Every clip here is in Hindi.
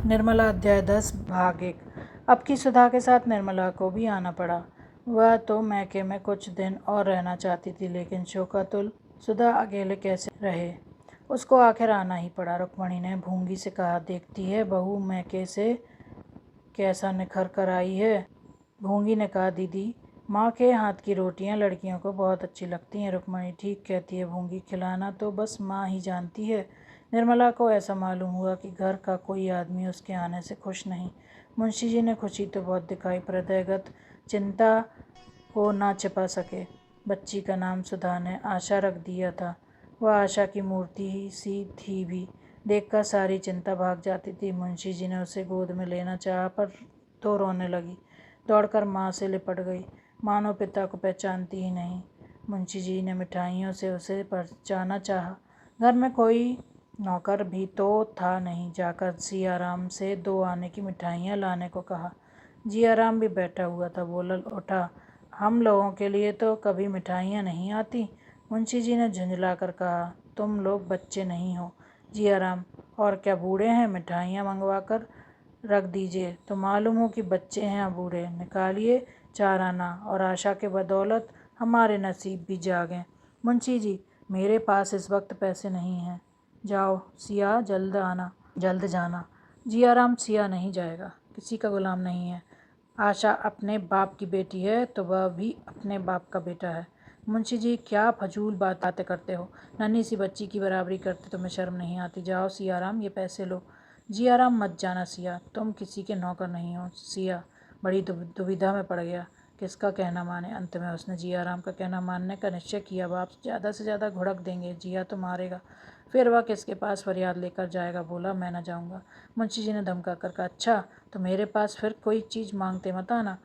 निर्मला अध्याय 10 भाग 1। अब की सुधा के साथ निर्मला को भी आना पड़ा। वह तो मैके में कुछ दिन और रहना चाहती थी, लेकिन शोकातुल सुधा अकेले कैसे रहे, उसको आखिर आना ही पड़ा। रुक्मणी ने भूंगी से कहा, देखती है बहू मैके से कैसा निखर कर आई है। भूंगी ने कहा, दीदी माँ के हाथ की रोटियां लड़कियों को बहुत अच्छी लगती हैं। रुक्मणी ठीक कहती है भूंगी, खिलाना तो बस माँ ही जानती है। निर्मला को ऐसा मालूम हुआ कि घर का कोई आदमी उसके आने से खुश नहीं। मुंशी जी ने खुशी तो बहुत दिखाई, पर हृदयगत चिंता को ना छिपा सके। बच्ची का नाम सुधा ने आशा रख दिया था। वह आशा की मूर्ति ही सी थी भी, देखकर सारी चिंता भाग जाती थी। मुंशी जी ने उसे गोद में लेना चाहा, पर तो रोने लगी। दौड़कर माँ से लिपट गई, मानो पिता को पहचानती ही नहीं। मुंशी जी ने मिठाइयों से उसे पहचाना चाहा। घर में कोई नौकर भी तो था नहीं। जाकर सियाराम से 2 आने की मिठाइयाँ लाने को कहा। जियाराम भी बैठा हुआ था, बोल उठा, हम लोगों के लिए तो कभी मिठाइयाँ नहीं आती। मुंशी जी ने झुंझलाकर कहा, तुम लोग बच्चे नहीं हो जियाराम, और क्या बूढ़े हैं? मिठाइयाँ मंगवा कर रख दीजिए तो मालूम हो कि बच्चे हैं या बूढ़े। निकालिए 4 आना, और आशा के बदौलत हमारे नसीब भी जागें। मुंशी जी, मेरे पास इस वक्त पैसे नहीं हैं। जाओ सिया, जल्द जाना। जियाराम, सिया नहीं जाएगा, किसी का गुलाम नहीं है। आशा अपने बाप की बेटी है तो वह भी अपने बाप का बेटा है। मुंशी जी, क्या फजूल बातें करते हो? नन्ही सी बच्ची की बराबरी करते तुम्हें शर्म नहीं आती? जाओ सियाराम, ये पैसे लो। जियाराम, मत जाना सिया, तुम किसी के नौकर नहीं हो। सिया बड़ी दुविधा में पड़ गया, किसका कहना माने। अंत में उसने जियाराम का कहना मानने का निश्चय किया। बाप ज़्यादा से ज़्यादा घुड़क देंगे, जिया तो मारेगा, फिर वह किसके पास फरियाद लेकर जाएगा। बोला, मैं न जाऊँगा। मुंशी जी ने धमका कर कहा, अच्छा तो मेरे पास फिर कोई चीज़ मांगते मत आना।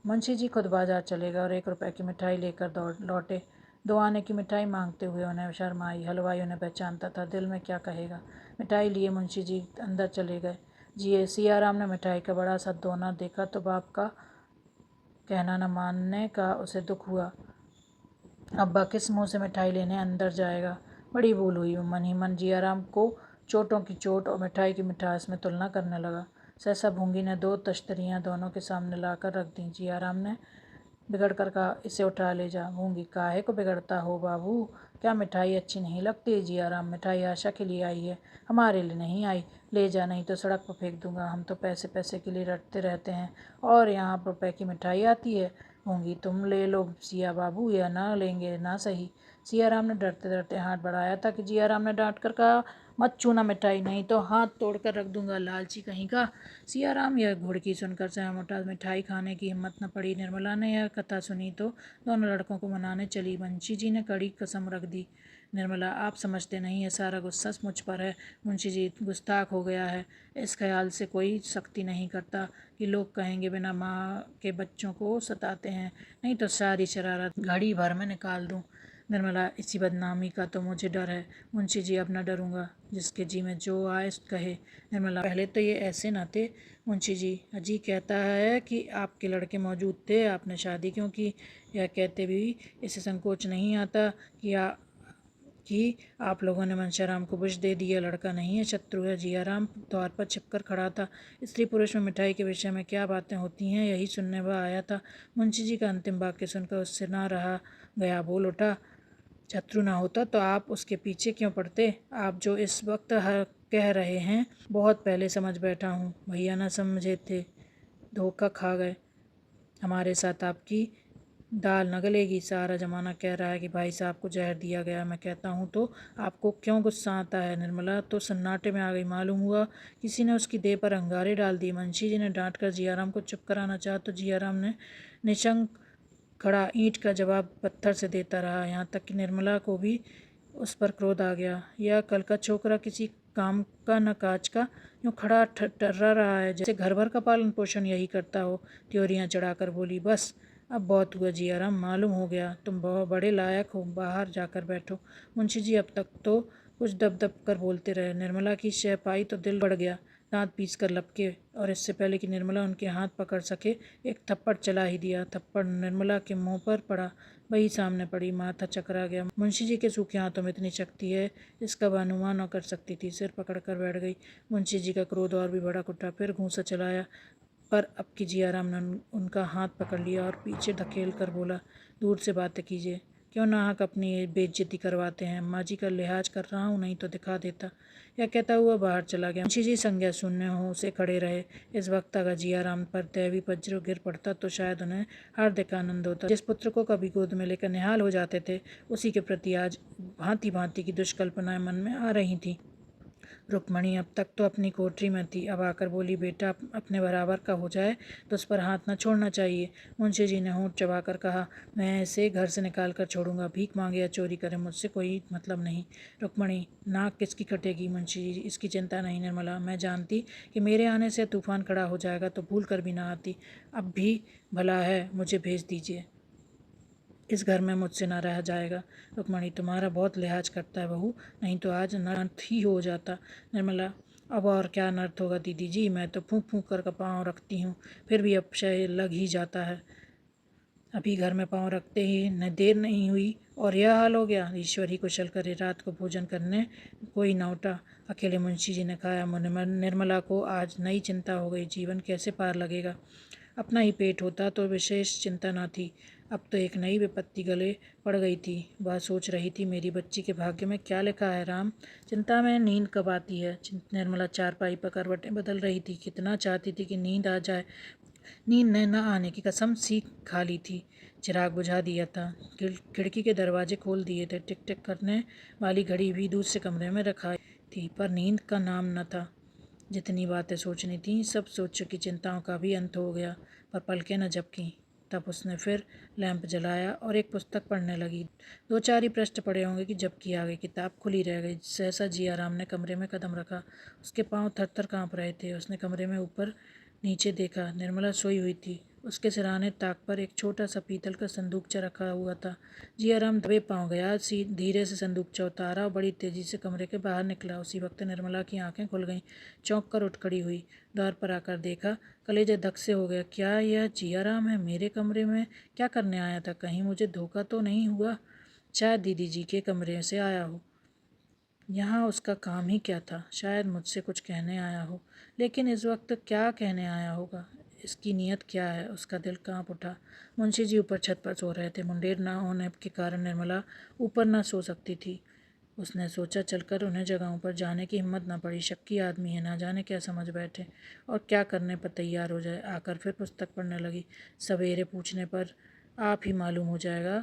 मुंशी जी खुद बाजार चले गए और 1 रुपए की मिठाई लेकर दौड़ लौटे। 2 आने की मिठाई मांगते हुए उन्हें शर्म आई। हलवाई उन्हें पहचानता था, दिल में क्या कहेगा। मिठाई लिए मुंशी जी अंदर चले गए। जी सियाराम ने मिठाई का बड़ा सा दोना देखा तो बाप का कहना न मानने का उसे दुख हुआ। अब्बा किस मुंह से मिठाई लेने अंदर जाएगा। बड़ी भूल हुई। मन ही मन जियाराम को चोटों की चोट और मिठाई की मिठास में तुलना करने लगा। सहसा भूंगी ने 2 तश्तरियाँ दोनों के सामने लाकर रख दी। जियाराम ने बिगड़ कर कहा, इसे उठा ले जा। भूंगी, काहे को बिगड़ता हो बाबू, क्या मिठाई अच्छी नहीं लगती? जियाराम, मिठाई आशा के लिए आई है, हमारे लिए नहीं आई। ले जा, नहीं तो सड़क पर फेंक दूंगा। हम तो पैसे पैसे के लिए रटते रहते हैं और यहाँ रुपए की मिठाई आती है। होंगी, तुम ले लो सिया बाबू, या ना लेंगे ना सही। सियाराम ने डरते डरते हाथ बढ़ाया था कि जियाराम ने डांट कर कहा, मत छूना मिठाई, नहीं तो हाथ तोड़कर रख दूंगा, लालची कहीं का। सियाराम यह घुड़की सुनकर स्वयं उठा। मिठाई खाने की हिम्मत न पड़ी। निर्मला ने यह कथा सुनी तो दोनों लड़कों को मनाने चली। मुंशी जी ने कड़ी कसम रख दी, निर्मला आप समझते नहीं है, सारा गुस्सा मुझ पर है। मुंशी जी गुस्ताख हो गया है, इस ख्याल से कोई सख्ती नहीं करता कि लोग कहेंगे बिना माँ के बच्चों को सताते हैं, नहीं तो सारी शरारत घड़ी भर में निकाल दूँ। निर्मला, इसी बदनामी का तो मुझे डर है। मुंशी जी, अब न डरूंगा, जिसके जी में जो आए कहे। निर्मला, पहले तो ये ऐसे न थे। मुंशी जी, अजी कहता है कि आपके लड़के मौजूद थे, आपने शादी क्यों की? यह कहते भी इसे संकोच नहीं आता कि आप लोगों ने मनशाराम को बुझ दे दिया। लड़का नहीं है, शत्रु है। जियाराम द्वार पर छिपकर खड़ा था। स्त्री पुरुष में मिठाई के विषय में क्या बातें होती हैं, यही सुनने वह आया था। मुंशी जी का अंतिम वाक्य सुनकर उससे ना रहा गया, बोल उठा, शत्रु ना होता तो आप उसके पीछे क्यों पड़ते? आप जो इस वक्त कह रहे हैं बहुत पहले समझ बैठा हूँ। भैया ना समझे थे, धोखा खा गए। हमारे साथ आपकी दाल न गलेगी। सारा ज़माना कह रहा है कि भाई साहब को जहर दिया गया। मैं कहता हूँ तो आपको क्यों गुस्सा आता है? निर्मला तो सन्नाटे में आ गई। मालूम हुआ किसी ने उसकी देह पर अंगारे डाल दिए। मुंशी जी ने डांट कर जियाराम को चुप कराना चाहा तो जियाराम ने निशंक खड़ा ईंट का जवाब पत्थर से देता रहा, यहाँ तक कि निर्मला को भी उस पर क्रोध आ गया। यह कल का छोकरा किसी काम का न काज का, यूँ खड़ा टर्रा रहा है जैसे घर भर का पालन पोषण यही करता हो। त्योरियाँ चढ़ाकर बोली, बस अब बहुत हुआ जियाराम, मालूम हो गया तुम बहुत बड़े लायक हो, बाहर जाकर बैठो। मुंशी जी अब तक तो कुछ दब दब कर बोलते रहे। निर्मला की शय पाई तो दिल बढ़ गया, दांत पीस कर लपके, और इससे पहले कि निर्मला उनके हाथ पकड़ सके एक थप्पड़ चला ही दिया। थप्पड़ निर्मला के मुंह पर पड़ा वही सामने पड़ी। माथा चकरा गया। मुंशी जी के सूखे हाथों में इतनी शक्ति है, इसका वह अनुमान न कर सकती थी। सिर पकड़ कर बैठ गई। मुंशी जी का क्रोध और भी बड़ा उठा। फिर घूंसा चलाया, पर अब की जियाराम ने उनका हाथ पकड़ लिया और पीछे धकेल कर बोला, दूर से बातें कीजिए, क्यों नाहक अपनी बेइज्जती करवाते हैं। अम्मा जी का लिहाज कर रहा हूँ, नहीं तो दिखा देता। यह कहता हुआ बाहर चला गया। मुंशी जी संज्ञा शून्य हो से खड़े रहे। इस वक्त अगर जियाराम पर दैवी वज्र गिर पड़ता तो शायद उन्हें हार्दिक आनंद होता। जिस पुत्र को कभी गोद में लेकर निहाल हो जाते थे, उसी के प्रति आज भांति भांति की दुष्कल्पनाएं मन में आ रही थीं। रुक्मणी अब तक तो अपनी कोठरी में थी, अब आकर बोली, बेटा अपने बराबर का हो जाए तो उस पर हाथ न छोड़ना चाहिए। मुंशी जी ने होंठ चबाकर कहा, मैं इसे घर से निकाल कर छोड़ूंगा, भीख मांगे या चोरी करे, मुझसे कोई मतलब नहीं। रुक्मणी, नाक किसकी कटेगी? मुंशी जी, इसकी चिंता नहीं निर्मला, मैं जानती कि मेरे आने से तूफान खड़ा हो जाएगा तो भूल कर भी ना आती। अब भी भला है, मुझे भेज दीजिए, इस घर में मुझसे ना रहा जाएगा। रुक्मणी, तुम्हारा बहुत लिहाज करता है बहू, नहीं तो आज अनर्थ ही हो जाता। निर्मला, अब और क्या अनर्थ होगा दीदी जी, मैं तो फूंक फूंक कर पाँव रखती हूँ, फिर भी अपशय लग ही जाता है। अभी घर में पाँव रखते ही न देर नहीं हुई और यह हाल हो गया। ईश्वर ही कुशल करे, रात को भोजन करने कोई न उठा। अकेले मुंशी जी ने खाया। निर्मला को आज नई चिंता हो गई, जीवन कैसे पार लगेगा। अपना ही पेट होता तो विशेष चिंता न थी, अब तो एक नई विपत्ति गले पड़ गई थी। वह सोच रही थी, मेरी बच्ची के भाग्य में क्या लिखा है राम। चिंता में नींद कब आती है। निर्मला चारपाई पर करवटें बदल रही थी। कितना चाहती थी कि नींद आ जाए। नींद ने न आने की कसम सी खा ली थी। चिराग बुझा दिया था, खिड़की के दरवाजे खोल दिए थे, टिक टिक करने वाली घड़ी भी दूसरे कमरे में रखाई थी, पर नींद का नाम न था। जितनी बातें सोचनी थी सब सोच चुकी। चिंताओं का भी अंत हो गया, पर पलकें न झपकीं। तब उसने फिर लैंप जलाया और एक पुस्तक पढ़ने लगी। 2-4 ही पृष्ठ पढ़े होंगे कि झपकी आ गई, किताब खुली रह गई। सहसा जियाराम ने कमरे में कदम रखा। उसके पांव थर थर काँप रहे थे। उसने कमरे में ऊपर नीचे देखा। निर्मला सोई हुई थी। उसके सिरहाने ताक पर एक छोटा सा पीतल का संदूकचा रखा हुआ था। जियाराम दबे पाँव गया, धीरे से संदूकचा उतारा और बड़ी तेजी से कमरे के बाहर निकला। उसी वक्त निर्मला की आंखें खुल गईं। चौंक कर उठ खड़ी हुई, द्वार पर आकर देखा, कलेजा धक से हो गया। क्या यह जियाराम है? मेरे कमरे में क्या करने आया था? कहीं मुझे धोखा तो नहीं हुआ? शायद दीदी जी के कमरे से आया हो। यहाँ उसका काम ही क्या था? शायद मुझसे कुछ कहने आया हो, लेकिन इस वक्त क्या कहने आया होगा? इसकी नीयत क्या है? उसका दिल कांप उठा। मुंशी जी ऊपर छत पर सो रहे थे। मुंडेर ना होने के कारण निर्मला ऊपर ना सो सकती थी। उसने सोचा, चलकर उन्हें जगहों पर जाने की हिम्मत ना पड़ी। शक्की आदमी है, ना जाने क्या समझ बैठे और क्या करने पर तैयार हो जाए। आकर फिर पुस्तक पढ़ने लगी। सवेरे पूछने पर आप ही मालूम हो जाएगा,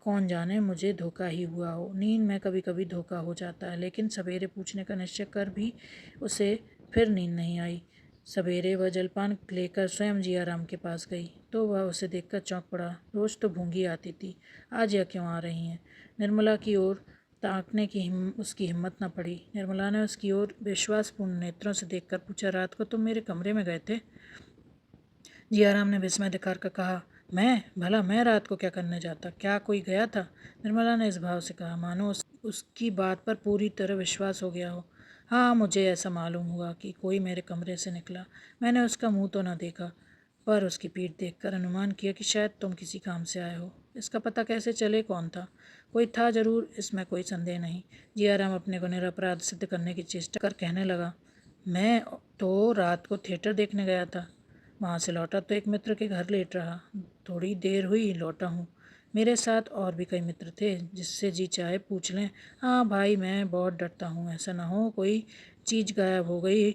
कौन जाने मुझे धोखा ही हुआ हो। नींद में कभी कभी धोखा हो जाता है, लेकिन सवेरे पूछने का निश्चय कर भी उसे फिर नींद नहीं आई। सवेरे वह जलपान लेकर स्वयं जियाराम के पास गई तो वह उसे देखकर चौंक पड़ा। रोज तो भूंगी आती थी, आज यह क्यों आ रही हैं? निर्मला की ओर ताकने की उसकी हिम्मत न पड़ी। निर्मला ने उसकी ओर विश्वासपूर्ण नेत्रों से देखकर पूछा, रात को तुम मेरे कमरे में गए थे? जियाराम ने विस्मय दिखाकर कहा, मैं रात को क्या करने जाता? क्या कोई गया था? निर्मला ने इस भाव से कहा मानो उसकी बात पर पूरी तरह विश्वास हो गया हो। हाँ, मुझे ऐसा मालूम हुआ कि कोई मेरे कमरे से निकला। मैंने उसका मुंह तो न देखा, पर उसकी पीठ देखकर अनुमान किया कि शायद तुम किसी काम से आए हो। इसका पता कैसे चले कौन था? कोई था जरूर, इसमें कोई संदेह नहीं। जियाराम अपने को निरपराध सिद्ध करने की चेष्टा कर कहने लगा, मैं तो रात को थिएटर देखने गया था। वहाँ से लौटा तो एक मित्र के घर लेट रहा। थोड़ी देर हुई लौटा हूँ। मेरे साथ और भी कई मित्र थे, जिससे जी चाहे पूछ लें। हाँ भाई, मैं बहुत डरता हूँ, ऐसा ना हो कोई चीज़ गायब हो गई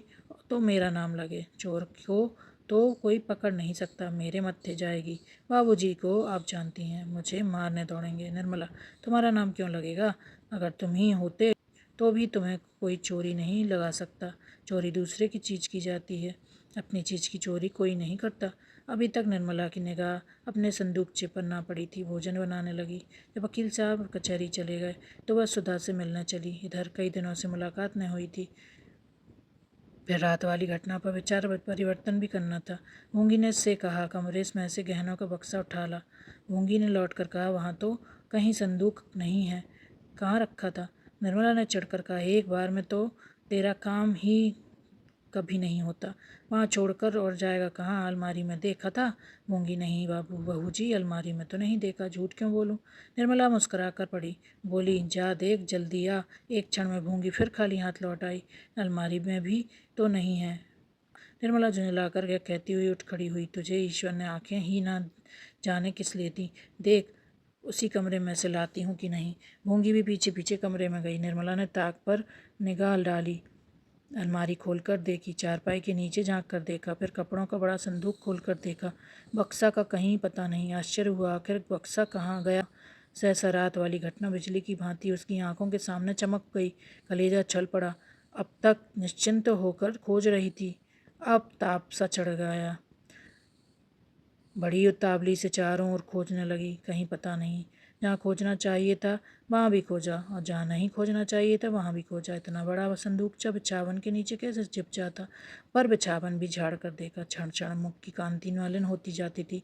तो मेरा नाम लगे। चोर को तो कोई पकड़ नहीं सकता, मेरे मत्थे जाएगी। बाबूजी को आप जानती हैं, मुझे मारने दौड़ेंगे। निर्मला, तुम्हारा नाम क्यों लगेगा? अगर तुम ही होते तो भी तुम्हें कोई चोरी नहीं लगा सकता। चोरी दूसरे की चीज़ की जाती है, अपनी चीज़ की चोरी कोई नहीं करता। अभी तक निर्मला की निगाह अपने संदूकचे पर ना पड़ी थी। भोजन बनाने लगी। जब वकील साहब कचहरी चले गए तो वह सुधा से मिलने चली। इधर कई दिनों से मुलाकात न हुई थी। फिर रात वाली घटना पर विचार परिवर्तन भी करना था। भूंगी ने से कहा, कमरे में से गहनों का बक्सा उठा ला। भूंगी ने लौट कर कहा, वहाँ तो कहीं संदूक नहीं है, कहाँ रखा था? निर्मला ने चढ़कर कहा, एक बार में तो तेरा काम ही कभी नहीं होता। वहाँ छोड़कर और जाएगा कहाँ? अलमारी में देखा था। मूंगी नहीं बाबू, बहू जी, अलमारी में तो नहीं देखा, झूठ क्यों बोलूं? निर्मला मुस्कुरा कर पड़ी, बोली, जा देख, जल्दी आ। एक क्षण में मूंगी फिर खाली हाथ लौट आई। अलमारी में भी तो नहीं है। निर्मला झुंझला कर कहती हुई उठ खड़ी हुई, तुझे ईश्वर ने आंखें ही ना जाने किस लिए दी। देख उसी कमरे में से लाती हूँ कि नहीं। मूंगी भी पीछे पीछे कमरे में गई। निर्मला ने ताक पर निगाह डाली, अलमारी खोलकर देखी, चारपाई के नीचे झांक कर देखा, फिर कपड़ों का बड़ा संदूक खोलकर देखा। बक्सा का कहीं पता नहीं। आश्चर्य हुआ, आखिर बक्सा कहाँ गया? सहसा रात वाली घटना बिजली की भांति उसकी आंखों के सामने चमक गई। कलेजा छल पड़ा। अब तक निश्चिंत होकर खोज रही थी, अब ताप सा चढ़ गया। बड़ी उतावली से चारों ओर खोजने लगी, कहीं पता नहीं। जहाँ खोजना चाहिए था वहाँ भी खोजा, और जहाँ नहीं खोजना चाहिए था वहाँ भी खोजा। इतना बड़ा संदूकचा बिछावन के नीचे कैसे छिप जाता? पर बिछावन भी झाड़ कर देखा। क्षण क्षण मुख की कांति मलिन होती जाती थी,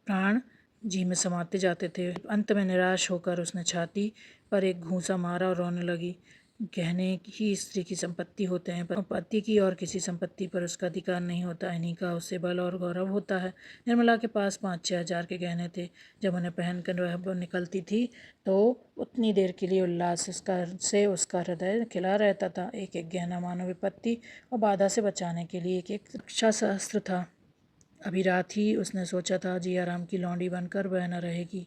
प्राण जी में समाते जाते थे। अंत में निराश होकर उसने छाती पर एक घूंसा मारा और रोने लगी। गहने ही स्त्री की संपत्ति होते हैं, पर पति की और किसी संपत्ति पर उसका अधिकार नहीं होता। इन्हीं का उससे बल और गौरव होता है। निर्मला के पास 5-6 हजार के गहने थे। जब उन्हें पहनकर वह निकलती थी तो उतनी देर के लिए उल्लास से उसका हृदय खिला रहता था। एक एक गहना मानो विपत्ति और बाधा से बचाने के लिए एक एक रक्षा शस्त्र था। अभी रात ही उसने सोचा था, जिया राम की लौंडी बनकर वह न रहेगी।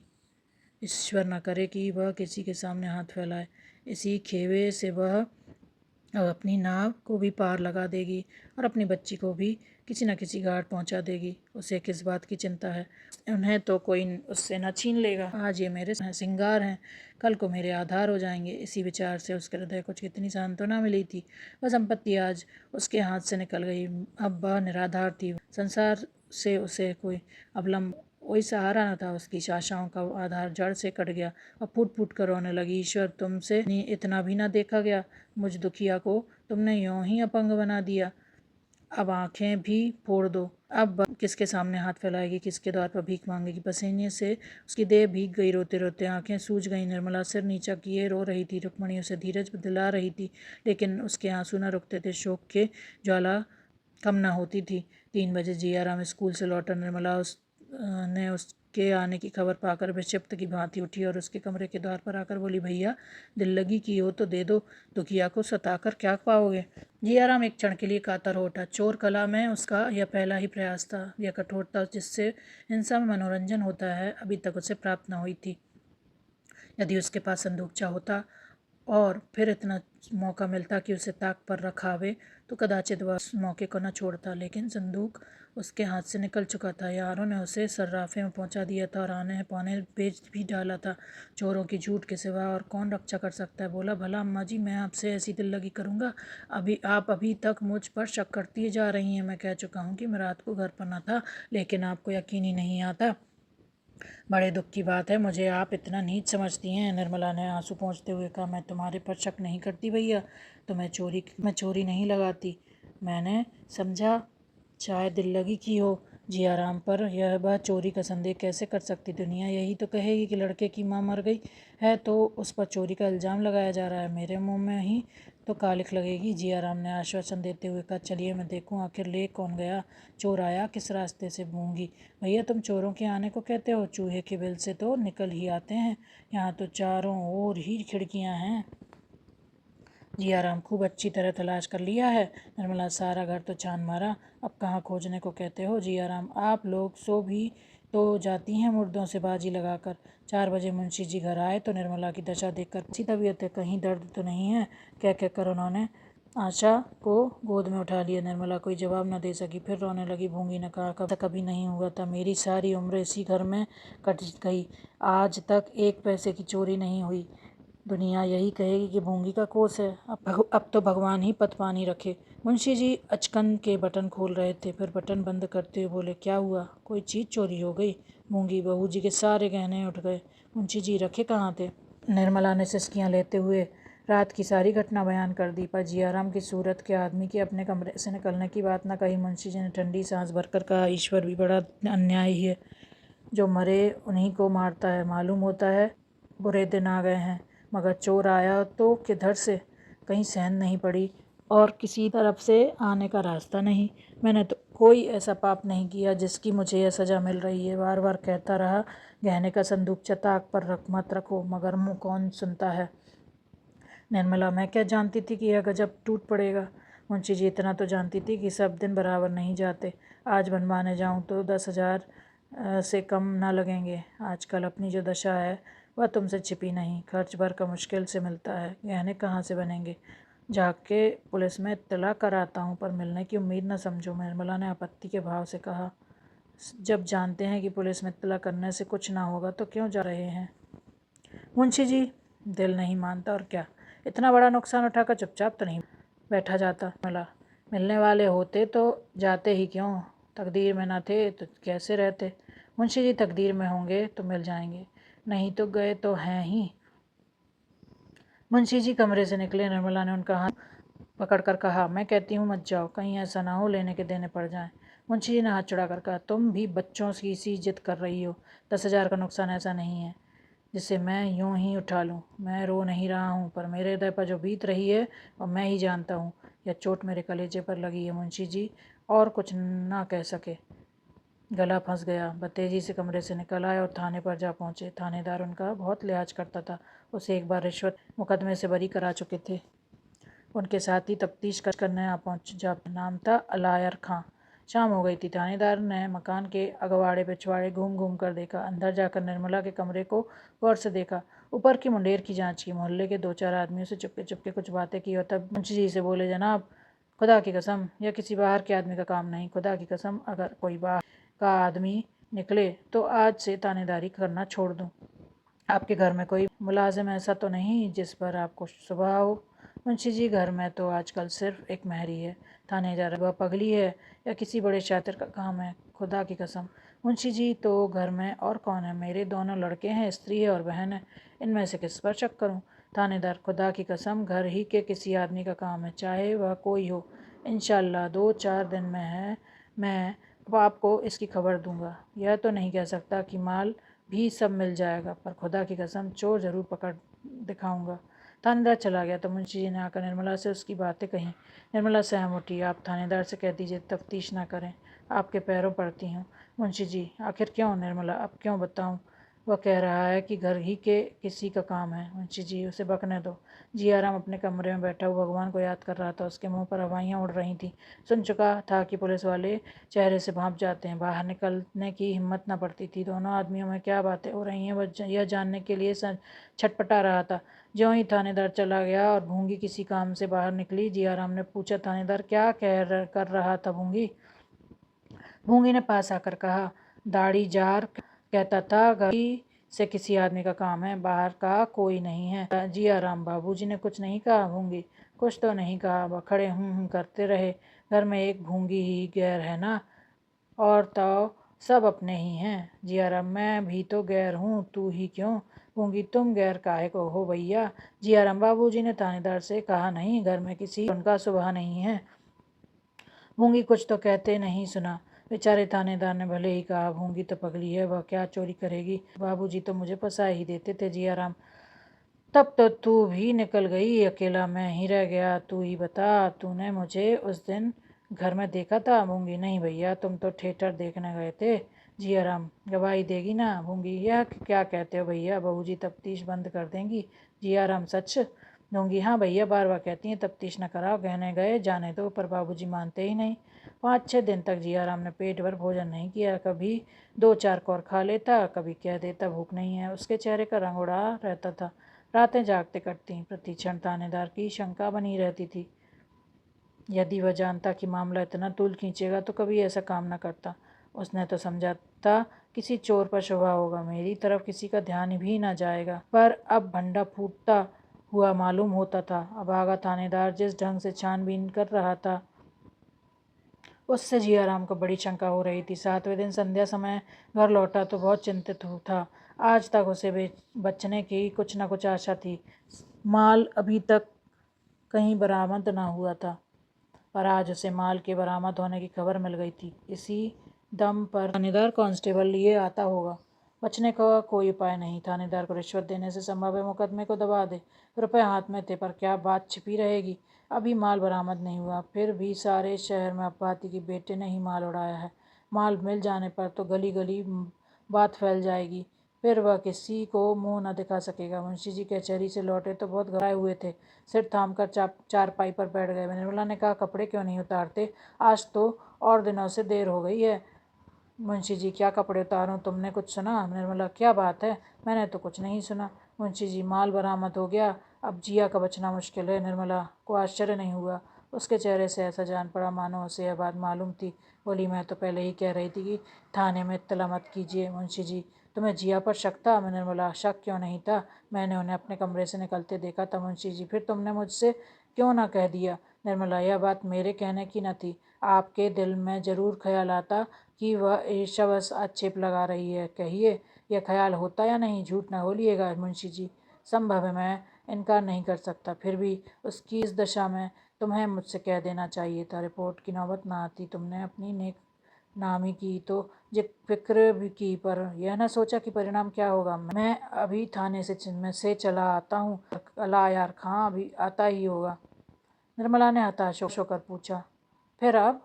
ईश्वर न करे कि वह किसी के सामने हाथ फैलाए। इसी खेवे से वह अब अपनी नाव को भी पार लगा देगी और अपनी बच्ची को भी किसी न किसी घाट पहुंचा देगी। उसे किस बात की चिंता है? उन्हें तो कोई उससे न छीन लेगा। आज ये मेरे सिंगार हैं, कल को मेरे आधार हो जाएंगे। इसी विचार से उसके हृदय को कितनी सांत्वना मिली थी। वह संपत्ति आज उसके हाथ से निकल गई। अब वह निराधार थी। संसार से उसे कोई कोई सहारा न था। उसकी आशाओं का आधार जड़ से कट गया और फूट फूट कर रोने लगी। ईश्वर, तुमसे इतना भी ना देखा गया? मुझ दुखिया को तुमने यूं ही अपंग बना दिया। अब आंखें भी फोड़ दो। अब किसके सामने हाथ फैलाएगी, किसके द्वार पर भीख मांगेगी? पसीने से उसकी देह भीग गई। रोते रोते आंखें सूज गई। निर्मला सिर नीचा किए रो रही थी। रुक्मणी उसे धीरज दिला रही थी, लेकिन उसके आंसू न रुकते थे। शोक के ज्वाला कम न होती थी। 3 बजे जियाराम स्कूल से लौटा। निर्मला ने उसके आने की खबर पाकर विक्षिप्त की भांति उठी और उसके कमरे के द्वार पर आकर बोली, भैया, दिल लगी की हो तो दे दो, दुखिया को सताकर क्या पाओगे? जियाराम एक क्षण के लिए कातर हो उठा। चोर कला में उसका यह पहला ही प्रयास था। यह कठोरता जिससे हिंसा में मनोरंजन होता है, अभी तक उसे प्राप्त न हुई थी। यदि उसके पास संदूकचा होता और फिर इतना मौका मिलता कि उसे ताक पर रखावे, तो कदाचित वह उस मौके को न छोड़ता। लेकिन संदूक उसके हाथ से निकल चुका था। यारों ने उसे सर्राफे में पहुंचा दिया था और आने पौने बेच भी डाला था। चोरों की झूठ के सिवा और कौन रक्षा कर सकता है? बोला, भला अम्मा जी, मैं आपसे ऐसी दिल लगी करूँगा? आप अभी तक मुझ पर शक करती जा रही हैं। मैं कह चुका हूँ कि मैं रात को घर पर न था, लेकिन आपको यकीन ही नहीं आता। बड़े दुख की बात है, मुझे आप इतना नीच समझती हैं। निर्मला ने आंसू पोंछते हुए कहा, मैं तुम्हारे पर शक नहीं करती भैया, तो मैं चोरी नहीं लगाती। मैंने समझा शायद दिल लगी की हो। जियाराम पर यह बात चोरी का संदेह कैसे कर सकती? दुनिया यही तो कहेगी कि लड़के की माँ मर गई है तो उस पर चोरी का इल्ज़ाम लगाया जा रहा है। मेरे मुंह में ही तो कालिख लगेगी। जियाराम ने आश्वासन देते हुए कहा, चलिए मैं देखूं आखिर ले कौन गया, चोर आया किस रास्ते से। गूंगी, भैया, तुम चोरों के आने को कहते हो? चूहे के बिल से तो निकल ही आते हैं। यहाँ तो चारों ओर ही खिड़कियाँ हैं। जियाराम, खूब अच्छी तरह तलाश कर लिया है? निर्मला, सारा घर तो छान मारा, अब कहाँ खोजने को कहते हो? जियाराम, आप लोग सो भी तो जाती हैं मुर्दों से बाजी लगाकर। 4 बजे मुंशी जी घर आए तो निर्मला की दशा देखकर अच्छी तबीयत है, कहीं दर्द तो नहीं है? कह कर उन्होंने आशा को गोद में उठा लिया। निर्मला कोई जवाब न दे सकी, फिर रोने लगी। भूंगी ने कहा, कभी नहीं हुआ था। मेरी सारी उम्र इसी घर में कट गई, आज तक 1 पैसे की चोरी नहीं हुई। दुनिया यही कहेगी कि भूंगी का कोस है। अब तो भगवान ही पत पानी रखे। मुंशी जी अचकन के बटन खोल रहे थे, फिर बटन बंद करते हुए बोले, क्या हुआ? कोई चीज़ चोरी हो गई? भूंगी, बहू जी के सारे गहने उठ गए। मुंशी जी रखे कहाँ थे? निर्मला ने सिसकियाँ लेते हुए रात की सारी घटना बयान कर दी, पर जियाराम की सूरत के आदमी के अपने कमरे से निकलने की बात न कही। मुंशी जी ने ठंडी सांस भरकर कहा, ईश्वर भी बड़ा अन्यायी है, जो मरे उन्हीं को मारता है। मालूम होता है बुरे दिन आ गए हैं, मगर चोर आया तो किधर से? कहीं सहन नहीं पड़ी और किसी तरफ से आने का रास्ता नहीं। मैंने तो कोई ऐसा पाप नहीं किया जिसकी मुझे यह सज़ा मिल रही है। बार बार कहता रहा, गहने का संदूक चताक पर मत रखो, मगर मुँह कौन सुनता है। निर्मला, मैं क्या जानती थी कि यह गजब टूट पड़ेगा। मुंशी जी इतना तो जानती थी कि सब दिन बराबर नहीं जाते। आज बनवाने जाऊं तो 10,000 से कम ना लगेंगे। आजकल अपनी जो दशा है वह तुमसे छिपी नहीं। खर्च भर का मुश्किल से मिलता है, गहने कहाँ से बनेंगे। जाके पुलिस में इत्तला कराता हूँ, पर मिलने की उम्मीद न समझो। निर्मला ने आपत्ति के भाव से कहा, जब जानते हैं कि पुलिस में इत्तला करने से कुछ ना होगा तो क्यों जा रहे हैं। मुंशी जी, दिल नहीं मानता और क्या। इतना बड़ा नुकसान उठाकर चुपचाप तो नहीं बैठा जाता। मिलने वाले होते तो जाते ही क्यों। तकदीर में न थे तो कैसे रहते। मुंशी जी, तकदीर में होंगे तो मिल जाएंगे, नहीं तो गए तो हैं ही। मुंशी जी कमरे से निकले। निर्मला ने उनका हाथ पकड़कर कहा, मैं कहती हूँ मत जाओ, कहीं ऐसा ना हो लेने के देने पड़ जाएं। मुंशी जी ने हाथ चढ़ाकर कहा, तुम भी बच्चों की सी जिद कर रही हो। 10,000 का नुकसान ऐसा नहीं है जिसे मैं यूं ही उठा लूं। मैं रो नहीं रहा हूं, पर मेरे हृदय पर जो बीत रही है और मैं ही जानता हूं। यह चोट मेरे कलेजे पर लगी है। मुंशी जी और कुछ ना कह सके, गला फंस गया। बतेजी से कमरे से निकल आए और थाने पर जा पहुंचे। थानेदार उनका बहुत लिहाज करता था। उसे एक बार रिश्वत मुकदमे से बरी करा चुके थे। उनके साथ ही तफ्तीश करने आ पहुंच जा। नाम था अलायर खां। शाम हो गई थी। थानेदार ने मकान के अगवाड़े पिछवाड़े घूम घूम कर देखा। अंदर जाकर निर्मला के कमरे को गौर से देखा। ऊपर की मुंडेर की जांच की। मोहल्ले के 2-4 आदमियों से चुपके चुपके कुछ बातें की और तब मुंशी जी से बोले, जनाब, खुदा की कसम यह किसी बाहर के आदमी का काम नहीं। खुदा की कसम अगर कोई बाहर का आदमी निकले तो आज से थानेदारी करना छोड़ दूँ। आपके घर में कोई मुलाजिम ऐसा तो नहीं जिस पर आपको शुबा हो। मुंशी जी, घर में तो आजकल सिर्फ एक महरी है। थानेदार, वह पगली है या किसी बड़े शातिर का काम है। खुदा की कसम। मुंशी जी, तो घर में और कौन है। मेरे दोनों लड़के हैं, स्त्री है और बहन है। इनमें से किस पर शक करूं। थानेदार, खुदा की कसम घर ही के किसी आदमी का काम है, चाहे वह कोई हो। इंशाल्लाह 2-4 दिन में है मैं आपको इसकी खबर दूंगा। यह तो नहीं कह सकता कि माल भी सब मिल जाएगा, पर खुदा की कसम चोर ज़रूर पकड़ दिखाऊंगा। थानेदार चला गया तो मुंशी जी ने आकर निर्मला से उसकी बातें कहीं। निर्मला सहम उठी। आप थानेदार से कह दीजिए तफ्तीश ना करें, आपके पैरों पड़ती हूँ। मुंशी जी, आखिर क्यों। निर्मला, अब क्यों बताऊँ। वह कह रहा है कि घर ही के किसी का काम है। मुंशी जी, उसे बकने दो। जियाराम अपने कमरे में बैठा हुआ भगवान को याद कर रहा था। उसके मुंह पर हवाइयाँ उड़ रही थीं। सुन चुका था कि पुलिस वाले चेहरे से भांप जाते हैं। बाहर निकलने की हिम्मत न पड़ती थी। दोनों आदमियों में क्या बातें हो रही हैं वह यह जानने के लिए छटपटा रहा था। ज्यों ही थानेदार चला गया और भूंगी किसी काम से बाहर निकली, जियाराम ने पूछा, थानेदार क्या कर रहा था भूंगी। भूंगी ने पास आकर कहा, दाढ़ी जार कहता था घर से किसी आदमी का काम है, बाहर का कोई नहीं है। जियाराम, बाबूजी ने कुछ नहीं कहा। भूंगी, कुछ तो नहीं कहा। वह खड़े करते रहे। घर में एक भूंगी ही गैर है ना, और तो सब अपने ही हैं। जियाराम, मैं भी तो गैर हूँ, तू ही क्यों। गूंगी, तुम गैर काहे को हो भैया। जियाराम, बाबूजी ने थानेदार से कहा नहीं, घर में किसी उनका सुबह नहीं है। भूंगी, कुछ तो कहते नहीं सुना। बेचारे थानेदार ने भले ही कहा, भूंगी तो पगली है, वह क्या चोरी करेगी। बाबूजी तो मुझे फंसा ही देते थे। जियाराम, तब तो तू भी निकल गई, अकेला मैं ही रह गया। तू ही बता, तूने मुझे उस दिन घर में देखा था। भूंगी, नहीं भैया, तुम तो थिएटर देखने गए थे। जियाराम, गवाही देगी ना। भूंगी, यह क्या कहते हो भैया, बहूजी तफ्तीश बंद कर देंगी। जियाराम, सच। भूंगी, हाँ भैया, बार बार कहती हैं तफ्तीश न कराओ, गहने गए जाने दो, पर बाबूजी मानते ही नहीं। 5-6 दिन तक जियाराम ने पेट भर भोजन नहीं किया। कभी 2-4 कौर खा लेता, कभी कह देता भूख नहीं है। उसके चेहरे का रंग उड़ा रहता था। रातें जागते कटती। प्रतिक्षण थानेदार की शंका बनी रहती थी। यदि वह जानता कि मामला इतना तूल खींचेगा तो कभी ऐसा काम न करता। उसने तो समझा था किसी चोर पर शुबा होगा, मेरी तरफ किसी का ध्यान भी न जाएगा, पर अब भंडा फूटता हुआ मालूम होता था। अभागा थानेदार जिस ढंग से छानबीन कर रहा था, उससे जियाराम को बड़ी शंका हो रही थी। 7वें दिन संध्या समय घर लौटा तो बहुत चिंतित था। आज तक उसे बचने की कुछ न कुछ आशा थी। माल अभी तक कहीं बरामद न हुआ था, पर आज उसे माल के बरामद होने की खबर मिल गई थी। इसी दम पर थानेदार कांस्टेबल लिए आता होगा। बचने का कोई उपाय नहीं। थानेदार को रिश्वत देने से संभव है मुकदमे को दबा दे। रुपए हाथ में थे, पर क्या बात छिपी रहेगी। अभी माल बरामद नहीं हुआ। फिर भी सारे शहर में अफवाह की बेटे ने ही माल उड़ाया है। माल मिल जाने पर तो गली गली बात फैल जाएगी, फिर वह किसी को मुंह न दिखा सकेगा। मुंशी जी कचहरी से लौटे तो बहुत घबराए हुए थे, सिर थाम कर चारपाई पर बैठ गए। निर्मला ने कहा, कपड़े क्यों नहीं उतारते? आज तो और दिनों से देर हो गई है। मुंशी जी, क्या कपड़े उतारूं? तुमने कुछ सुना? निर्मला, क्या बात है? मैंने तो कुछ नहीं सुना। मुंशी जी, माल बरामद हो गया, अब जिया का बचना मुश्किल है। निर्मला को आश्चर्य नहीं हुआ, उसके चेहरे से ऐसा जान पड़ा मानो उसे यह बात मालूम थी। बोली, मैं तो पहले ही कह रही थी कि थाने में इत्तला मत कीजिए। मुंशी जी, तुम्हें जिया पर शक था? निर्मला, शक क्यों नहीं था, मैंने उन्हें अपने कमरे से निकलते देखा था। मुंशी जी, फिर तुमने मुझसे क्यों ना कह दिया? निर्मला, यह बात मेरे कहने की न थी। आपके दिल में जरूर ख्याल आता कि वह ईर्ष्यावश आक्षेप लगा रही है। कहिए, यह ख्याल होता या नहीं? झूठ न बोलिएगा। मुंशी जी, संभव है, मैं इनकार नहीं कर सकता, फिर भी उसकी इस दशा में तुम्हें मुझसे कह देना चाहिए था। रिपोर्ट की नौबत ना आती। तुमने अपनी नेक नामी की तो फिक्र भी की, पर यह न सोचा कि परिणाम क्या होगा। मैं अभी थाने से चला आता हूँ। अला यार खां अभी आता ही होगा। निर्मला ने हताश होकर पूछा, फिर अब?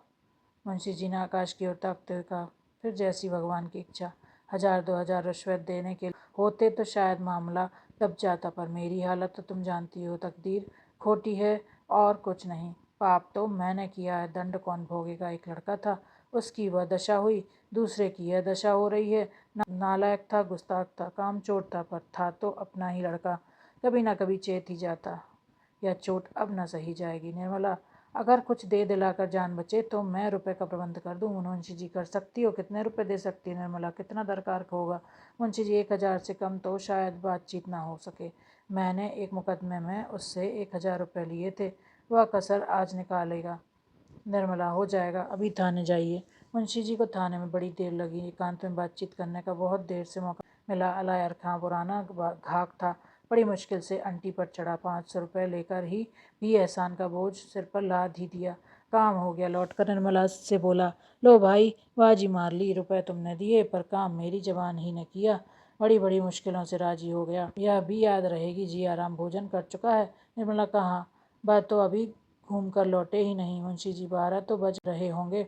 मुंशी जी ने आकाश की ओर ताकते हुए कहा, फिर जैसी भगवान की इच्छा। 1000-2000 रिश्वत देने के होते तो शायद मामला दब जाता, पर मेरी हालत तो तुम जानती हो। तकदीर खोटी है और कुछ नहीं। पाप तो मैंने किया है, दंड कौन भोगेगा? एक लड़का था, उसकी वह दशा हुई, दूसरे की यह दशा हो रही है। नालायक था, गुस्ताख था, कामचोर था, पर था तो अपना ही लड़का। कभी ना कभी चेत ही जाता। यह चोट अब न सही जाएगी। निर्मला, अगर कुछ दे दिलाकर जान बचे तो मैं रुपए का प्रबंध कर दूं। मुंशी जी, कर सकती हो? कितने रुपए दे सकती है? निर्मला, कितना दरकार होगा? मुंशी जी, 1000 से कम तो शायद बातचीत ना हो सके। मैंने एक मुकदमे में उससे 1000 रुपये लिए थे, वह कसर आज निकालेगा। निर्मला, हो जाएगा, अभी थाने जाइए। मुंशी जी को थाने में बड़ी देर लगी। एकांत में बातचीत करने का बहुत देर से मौका मिला। अलायर खां पुराना घाक था, बड़ी मुश्किल से अंटी पर चढ़ा। 500 रुपये लेकर ही भी एहसान का बोझ सिर पर लाद ही दिया। काम हो गया। लौटकर निर्मला से बोला, लो भाई, बाजी मार ली। रुपए तुमने दिए, पर काम मेरी जबान ही ने किया। बड़ी बड़ी मुश्किलों से राजी हो गया। यह भी याद रहेगी, जी आराम भोजन कर चुका है? निर्मला, कहाँ, वह तो अभी घूम कर लौटे ही नहीं। मुंशी जी, 12 तो बज रहे होंगे।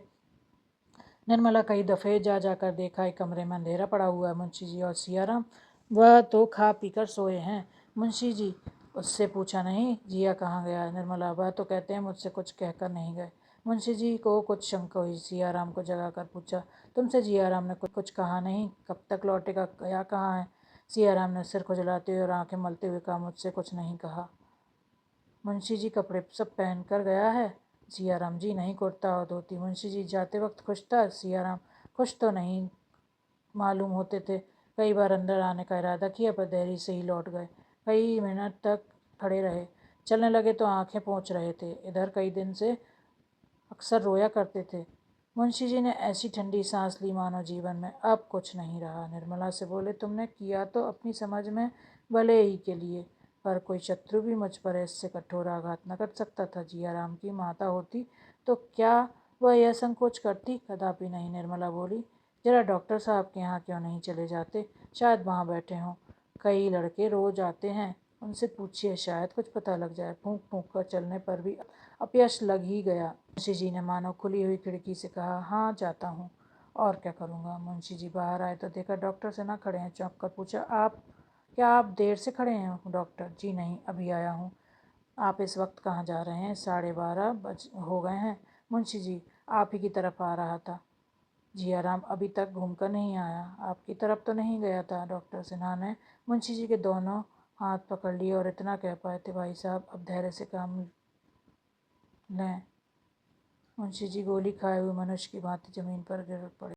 निर्मला कई दफ़े जा जाकर देखा, एक कमरे में अंधेरा पड़ा हुआ है। मुंशी जी और सियाराम, वह तो खा पी कर सोए हैं। मुंशी जी, उससे पूछा नहीं जिया कहाँ गया? निर्मला, वह तो कहते हैं मुझसे कुछ कहकर नहीं गए। मुंशी जी को कुछ शंका हुई। सियाराम को जगाकर पूछा, तुमसे जियाराम ने कुछ कहा नहीं? कब तक लौटेगा, गया कहाँ है? सियाराम ने सिर खुजलाते हुए और आंखें मलते हुए कहा, मुझसे कुछ नहीं कहा। मुंशी जी, कपड़े सब पहन कर गया है? सियाराम, जी नहीं, कुर्ता और धोती। मुंशी जी, जाते वक्त खुश था? सियाराम, खुश तो नहीं मालूम होते थे। कई बार अंदर आने का इरादा किया, पर देरी से ही लौट गए। कई मिनट तक खड़े रहे, चलने लगे तो आंखें पोंछ रहे थे। इधर कई दिन से अक्सर रोया करते थे। मुंशी जी ने ऐसी ठंडी सांस ली मानो जीवन में अब कुछ नहीं रहा। निर्मला से बोले, तुमने किया तो अपनी समझ में भले ही के लिए, पर कोई शत्रु भी मुझ पर इससे कठोर आघात न कर सकता था। जियाराम की माता होती तो क्या वह यह संकोच करती? कदापि नहीं। निर्मला बोली, जरा डॉक्टर साहब के यहाँ क्यों नहीं चले जाते? शायद वहाँ बैठे हों, कई लड़के रोज आते हैं, उनसे पूछिए, शायद कुछ पता लग जाए। फूंक फूंक कर चलने पर भी अपयश लग ही गया। मुंशी जी ने मानो खुली हुई खिड़की से कहा, हाँ जाता हूँ, और क्या करूँगा? मुंशी जी बाहर आए तो देखा डॉक्टर से ना खड़े हैं। चौंक कर पूछा, आप देर से खड़े हैं? डॉक्टर, जी नहीं, अभी आया हूँ। आप इस वक्त कहाँ जा रहे हैं? 12:30 बज हो गए हैं। मुंशी जी, आप ही की तरफ आ रहा था। जियाराम अभी तक घूमकर नहीं आया? आपकी तरफ तो नहीं गया था? डॉक्टर सिन्हा ने मुंशी जी के दोनों हाथ पकड़ लिए और इतना कह पाए थे, भाई साहब अब धैर्य से काम लें। मुंशी जी गोली खाए हुए मनुष्य की भांति जमीन पर गिर पड़े।